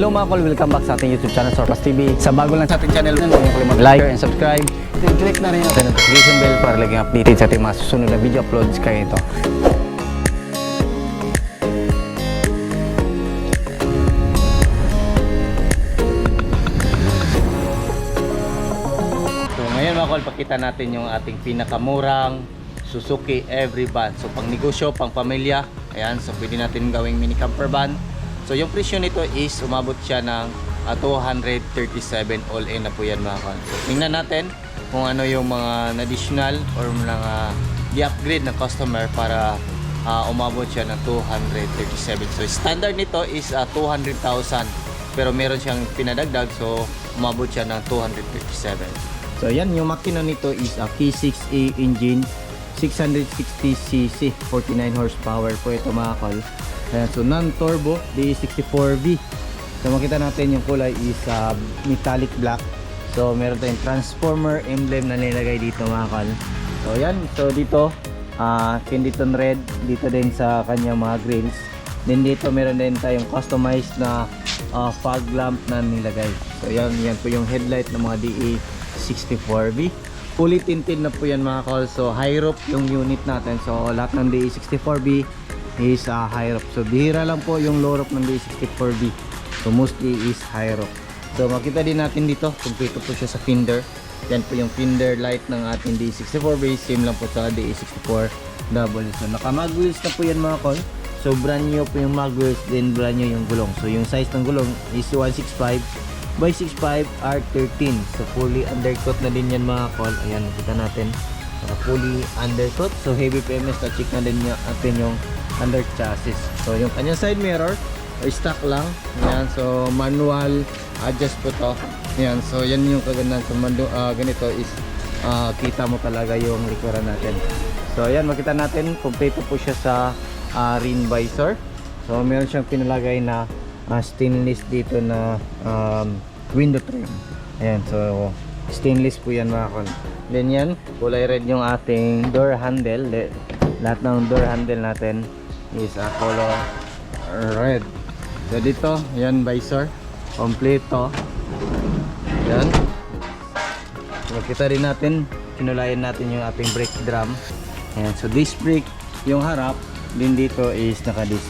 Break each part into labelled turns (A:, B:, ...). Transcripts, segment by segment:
A: Hello mga kol, welcome back sa ating YouTube channel, Sorpas TV. Sa bago lang sa ating channel, huwag niyo kalimut like and subscribe. Then click na rin yung notification bell para laging updated sa ating mga susunod na video uploads kayo ito. So ngayon mga kol, pakita natin yung ating pinakamurang Suzuki Every van. So pang negosyo, pang pamilya, ayan, so pwede natin gawing mini camper van. So yung presyo nito is umabot siya ng 237 all in na po yan mga kol. So tingnan natin kung ano yung mga additional or mga di-upgrade ng customer para umabot siya ng 237. So standard nito is 200,000 pero meron siyang pinadagdag, so umabot siya ng 237. So yan, yung makina nito is a K6A engine, 660cc, 49 horsepower po ito mga kol. Ayan, so non-turbo DE64V. So makita natin yung kulay is metallic black. So meron tayong transformer emblem na nilagay dito mga kol. So yan, so dito Kenditon red dito din sa kanyang mga grills. Then dito meron din tayong customized na fog lamp na nilagay. So yan po yung headlight ng mga DE64V. Fully tinted na po yan mga kol. So high roof yung unit natin. So lahat ng DE64V is high roof. So bihira lang po yung low roof ng DE64V. So mostly is high roof. So makita din natin dito, kumpleto po siya sa fender. Yan po yung fender light ng ating DE64V. Same lang po sa DE64W. So naka mag wheels na po yan mga kol. So brand new po yung mag wheels, then brand new yung gulong. So yung size ng gulong is 165 by 65 R13. So fully undercut na din yan mga kol. Ayan, makita natin, fully undercut. So heavy PMS na check na din natin yung under chassis. So yung kanyang side mirror stock lang. Ayan, so manual adjust po to. Ayan, so yan yung kagandahan sa ganito is kita mo talaga yung likuran natin. So ayan, makita natin kompleto po siya sa rim visor. So meron siyang pinalagay na stainless dito na window trim. Ayan, so stainless po yan mga kol. Then yan, kulay red yung ating door handle. Lahat ng door handle natin is color red. So dito, yan visor, kompleto. Yan. Makita rin natin, kinulayan natin yung ating brake drum. Ayan, so disc brake yung harap, din dito is naka-disc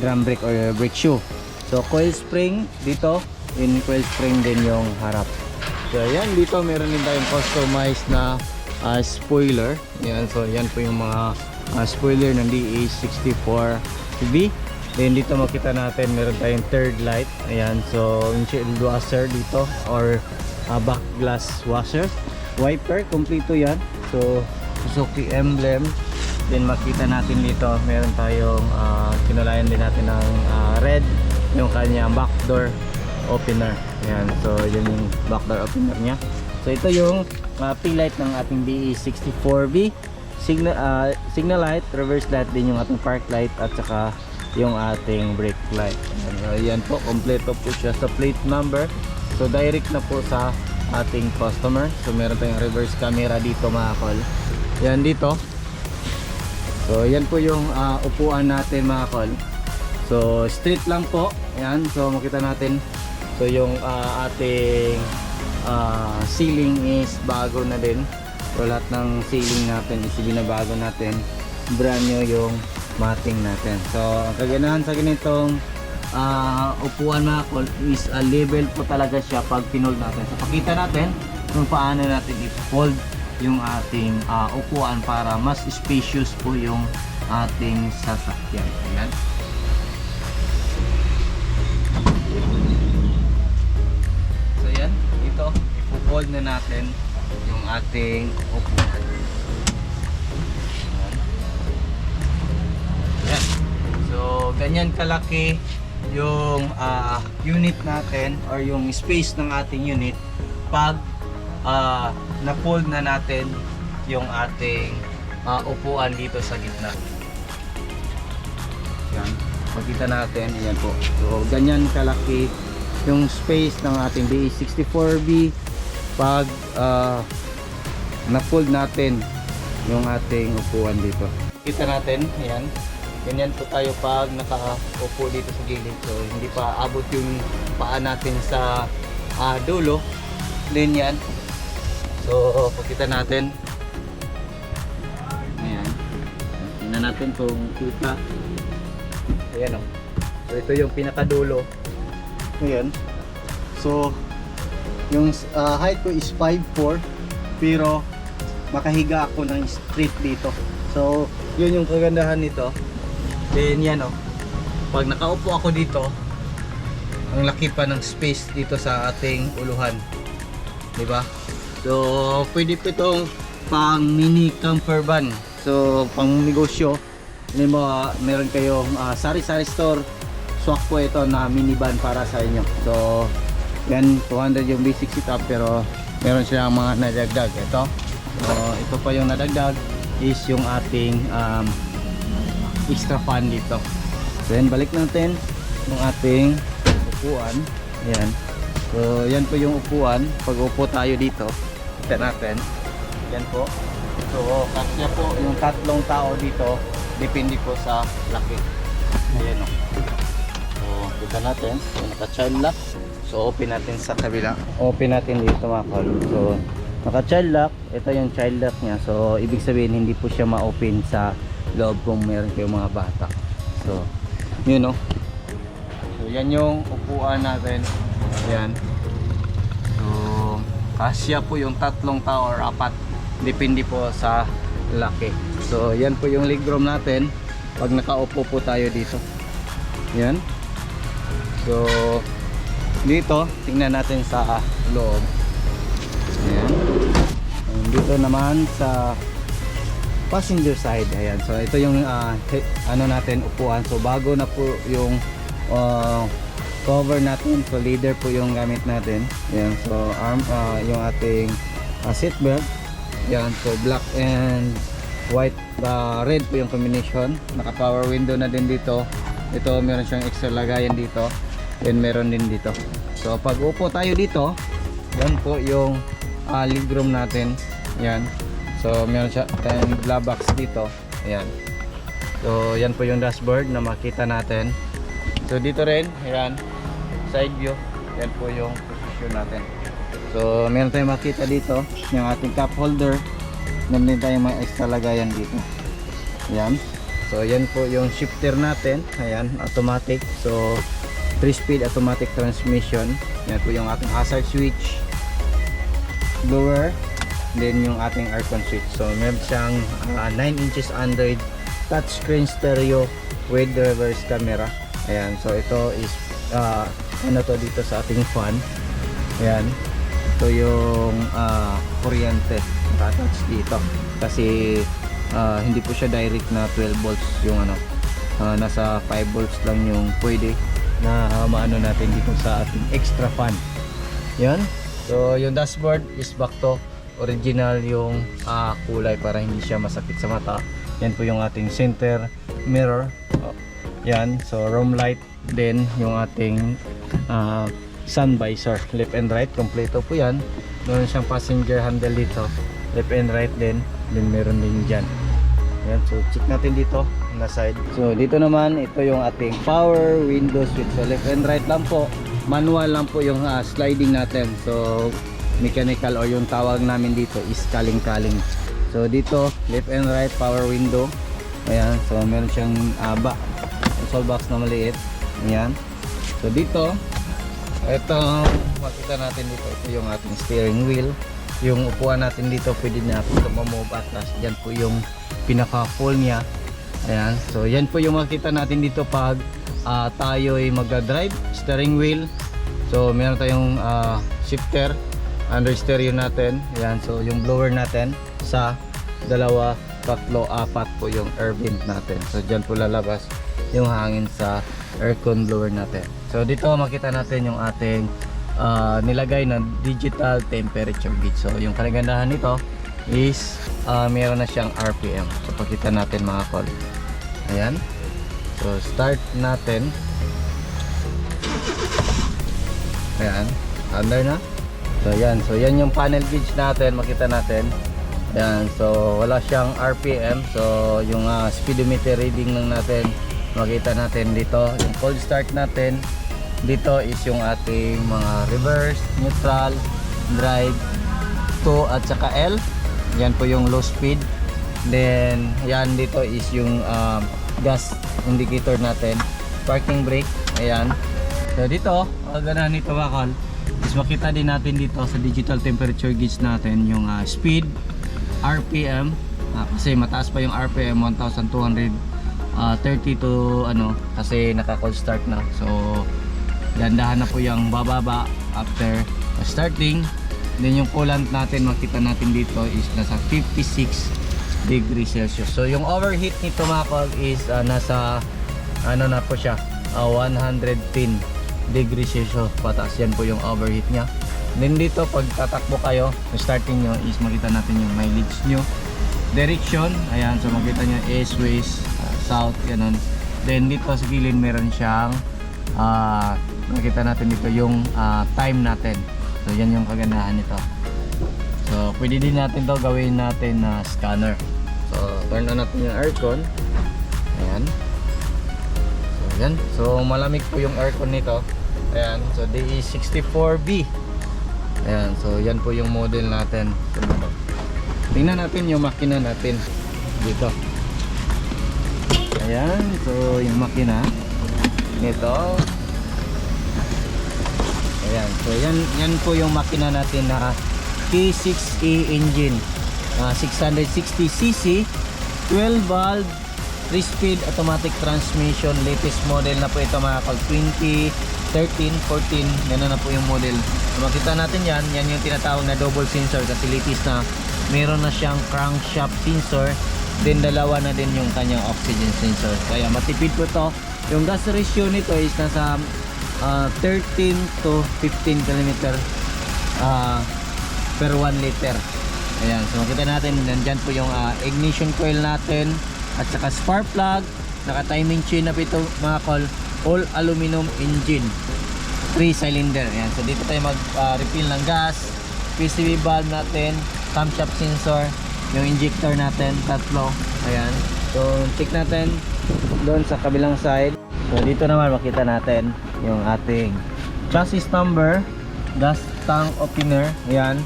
A: drum brake or brake shoe. So coil spring dito, in coil spring din yung harap. So yan, dito meron din tayong customized na spoiler. Yan, so yan po yung mga spoiler ng DE64V. Then dito makita natin meron tayong third light. Ayan, so windshield washer dito or back glass washer. Wiper, kompleto yan. So Suzuki emblem. Then makita natin dito meron tayong kinulayan din natin ng red yung kanyang back door opener. Ayan, so yun yung back door opener nya. So ito yung tail light ng ating DE64V. Signal light, reverse light din yung ating park light at saka yung ating brake light. Ayan po, kompleto po siya sa plate number. So direct na po sa ating customer. So meron tayong reverse camera dito mga kol. Yan dito. So yan po yung upuan natin mga kol. So straight lang po. Ayan, so makita natin. So yung ating ceiling is bago na din. So lahat ng ceiling natin is binabago natin. Brand new yung matting natin. So ang kaganahan sa ganitong upuan mga kol is level po talaga siya pag pinold natin. So pakita natin kung paano natin i-fold yung ating upuan para mas spacious po yung ating sasakyan. Ayan. So yan, ito i-fold na natin yung ating upuan. Ayan. So ganyan kalaki yung unit natin or yung space ng ating unit pag na-fold na natin yung ating upuan dito sa gitna. Yan, makita natin, yan po. So ganyan kalaki yung space ng ating DE64V pag na-fold natin yung ating upuan dito. Kita natin, ayan. ganyan po tayo pag nakaupo dito sa gilid. So hindi pa abot yung paa natin sa dulo. Then yan. So pakita natin. Ayan. Tingnan natin kung kita. Ayan o. So ito yung pinakadulo. Ayan. So yung height ko is 5'4", pero makahiga ako ng straight dito. So yun yung kagandahan nito. Then yan o, pag nakaupo ako dito, ang laki pa ng space dito sa ating uluhan, diba? So pwede po itong pang mini camper van. So pang negosyo, meron kayong sari-sari store, swak po ito na minivan para sa inyo. So yan, 200 yung basic setup, pero meron silang mga nadagdag. Ito pa yung nadagdag is yung ating extra fan dito. Then balik natin yung ating upuan. Ayan. So yan po yung upuan. Pag upo tayo dito, kita natin. Yan po. So kasya po yung tatlong tao dito, depende po sa laki. Ayan o. So kita natin. So naka-child lock. So open natin sa kabila. Open natin dito mga kol. So naka-child lock. Ito yung child lock niya. So ibig sabihin hindi po siya ma-open sa loob kung meron kayong mga bata. So yun o. So yan yung upuan natin. Yan. So kasya po yung tatlong tao or apat, depende po sa laki. So yan po yung legroom natin pag nakaupo po tayo dito. Yan. So dito tingnan natin sa loob. Ayan. Dito naman sa passenger side, ayan. So ito yung ano natin, upuan. So bago na po yung cover natin. So leather po yung gamit natin. Ayan. So yung ating seat belt. Ayan. So black and white, red po yung combination. Naka power window na din dito. Ito meron siyang extra lagayan dito. Then meron din dito. So pag upo tayo dito, yan po yung legroom natin. Yan. So meron siya 10 glove box dito. Ayan. So yan po yung dashboard na makita natin. So dito rin, ayan, side view. Yan po yung position natin. So meron tayong makita dito yung ating cup holder. Meron din tayong mga extra lagayan dito. Ayan. So yan po yung shifter natin. Ayan, automatic. So 3-speed automatic transmission. Yan po yung ating hazard switch, blower, then yung ating aircon switch. So meron siyang 9 inches Android touchscreen stereo with reverse camera. Ayan, so ito is ano to dito sa ating fan. Ayan, ito yung kuryente attach dito kasi hindi po siya direct na 12 volts yung ano, nasa 5 volts lang yung pwede na maano natin dito sa ating extra fan. Yan. So yung dashboard is back to original yung kulay para hindi siya masakit sa mata. Yan po yung ating center mirror. Yan. So room light, then yung ating sun visor, left and right, kompleto po yan. Meron siyang passenger handle dito, left and right din, then meron din dyan. Yan. So check natin dito na side. So dito naman, ito yung ating power window switch. So left and right lang po, manual lang po yung sliding natin. So mechanical, or yung tawag namin dito is kaling-kaling. So dito left and right power window. Ayan, so meron siyang console box na maliit. Ayan. So dito, ito makita natin dito, ito yung ating steering wheel. Yung upuan natin dito pwede na po ma-move atlas. Yan po yung pinaka full niya. Ayan, so yan po yung makita natin dito pag tayo ay magdadrive. Steering wheel, so meron tayong shifter under stereo natin. Ayan, so yung blower natin sa 2, 3, 4 po yung air vent natin. So dyan po lalabas yung hangin sa aircon blower natin. So dito makita natin yung ating nilagay na digital temperature gauge. So yung kagandahan nito is meron na siyang RPM. So pakita natin mga kol. Ayan. So start natin. Ayan, under na. So yan yung panel gauge natin, makita natin. Yan, so wala siyang RPM. So yung speedometer reading lang natin, makita natin dito. Yung cold start natin dito is yung ating mga reverse, neutral, drive, 2 at saka L. Yan po yung low speed. Then yan dito is yung gas indicator natin, parking brake. Ayan. So dito, ganahan nito bakal is makita din natin dito sa digital temperature gauge natin yung speed, RPM, kasi mataas pa yung RPM, 1230 to kasi naka cold start na. So dandahan na po yung bababa after starting. Then yung coolant natin makita natin dito is nasa 56 degrees Celsius. So yung overheat nito mga kol is nasa na po siya, 110 degrees Celsius pataas. Yan po yung overheat nya. Then dito pag tatakbo kayo, starting nyo is makita natin yung mileage nyo, direction, ayan, so makita nyo east, west, south, ganun. Then dito sa gilid meron siyang makita natin dito yung time natin. So yan yung kagandahan nito. So pwede din natin to gawin natin na scanner. So turn on natin yung aircon. Ayan. So yan. So malamig po yung aircon nito. Ayan. So DE64B. Ayan. So yan po yung model natin. Tingnan natin yung makina natin dito. Ayan. So yung makina nito. Ayan. So yan po yung makina natin na T6E engine, 660cc, 12 valve, 3-speed automatic transmission. Latest model na po ito mga kol, 2013, 14, gano'n na po yung model. So makita natin yan yung tinatawag na double sensor kasi latest na meron na siyang crankshaft sensor, then dalawa na din yung kanyang oxygen sensor, kaya matipid po to. Yung gas ratio nito is nasa 13 to 15 km per 1 liter. Ayan, so makita natin nandyan po yung ignition coil natin at saka spark plug, naka timing chain na po ito mga kol, all aluminum engine, 3 cylinder. Ayan, so dito tayo mag refill ng gas, PCV valve natin, camshaft sensor, yung injector natin, tatlo. Ayan, so check natin doon sa kabilang side. So dito naman makita natin yung ating chassis number, gas tank opener. Ayan.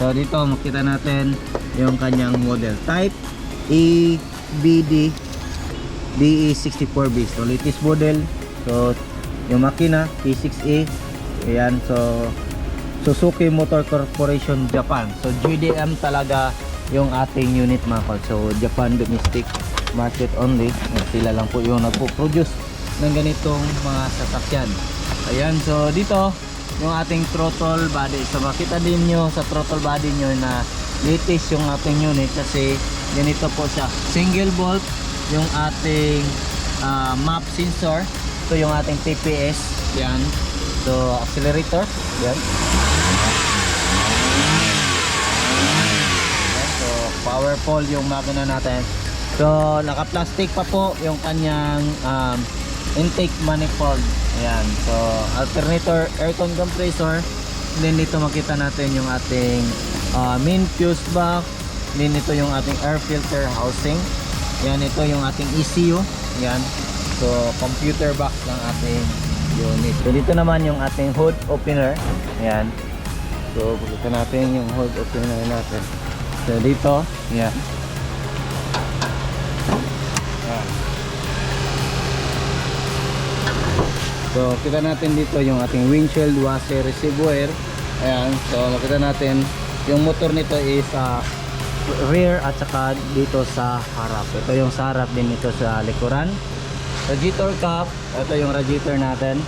A: So dito makita natin yung kanyang model type, EBD DE64B. So latest model. So yung makina T6E. Ayan. So Suzuki Motor Corporation Japan. So JDM talaga yung ating unit mga kol. So Japan domestic market only. Sila lang po yung nagpo-produce ng ganitong mga sasakyan. Ayan. So dito yung ating throttle body. So makita din nyo sa throttle body nyo na latest yung ating unit kasi ganito po siya, single bolt yung ating map sensor. Ito yung ating TPS. Yan. So accelerator. Yan. So powerful yung makina natin. So naka plastic pa po yung kanyang intake manifold. Ayan, so alternator aircon compressor. Then dito makita natin yung ating main fuse box. Then ito yung ating air filter housing. Ayan, ito yung ating ECU. Ayan, so computer box ng ating unit. So dito naman yung ating hood opener. Ayan, so pakita natin yung hood opener natin. So dito, ayan. So kita natin dito yung ating windshield washer receiver. Ayan, so makita natin yung motor nito is rear at saka dito sa harap. Ito yung sa harap, din ito sa likuran. Radiator cap, ito yung radiator natin.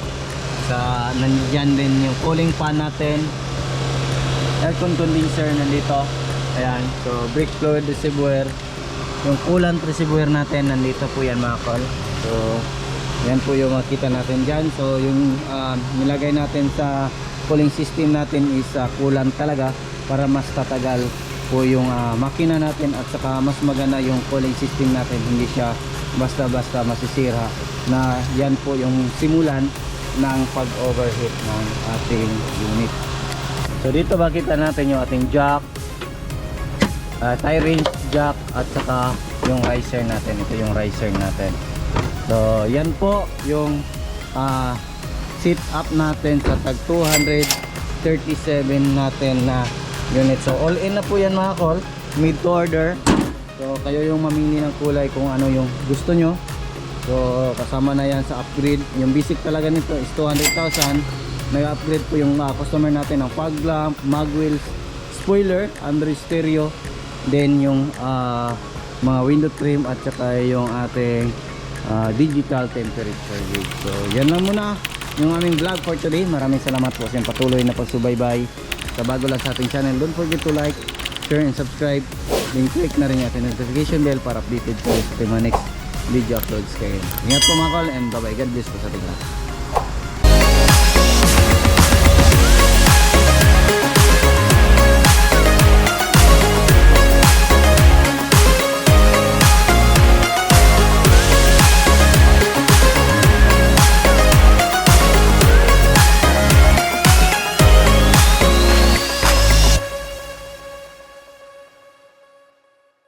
A: Nandiyan din yung cooling fan natin. Aircon condenser nandito. Ayan, so brake fluid receiver. Yung coolant receiver natin nandito po yan mga kol. So yan po yung makita natin dyan. So yung nilagay natin sa cooling system natin is coolant talaga para mas tatagal po yung makina natin at saka mas maganda yung cooling system natin. Hindi siya basta-basta masisira, na yan po yung simulan ng pag-overheat ng ating unit. So dito makita natin yung ating jack, tie range jack at saka yung riser natin. Ito yung riser natin. So yan po yung sit up natin sa tag 237 natin na unit. So all in na po yan mga call, made to order. So kayo yung mamili ng kulay kung ano yung gusto nyo. So kasama na yan sa upgrade. Yung basic talaga nito is 200,000. May upgrade po yung customer natin ng fog lamp, mag wheels, spoiler, Android stereo, then yung mga window trim at saka yung ating digital temperature gauge. So yan lang muna yung aming vlog for today. Maraming salamat po sa patuloy na pagsubaybay. Sa bago lang sa ating channel, don't forget to like, share and subscribe. Then click na rin yung ating notification bell para updated po sa mga next video uploads kayo. Ingat po mga call and bye bye. God bless po sa ating lahat.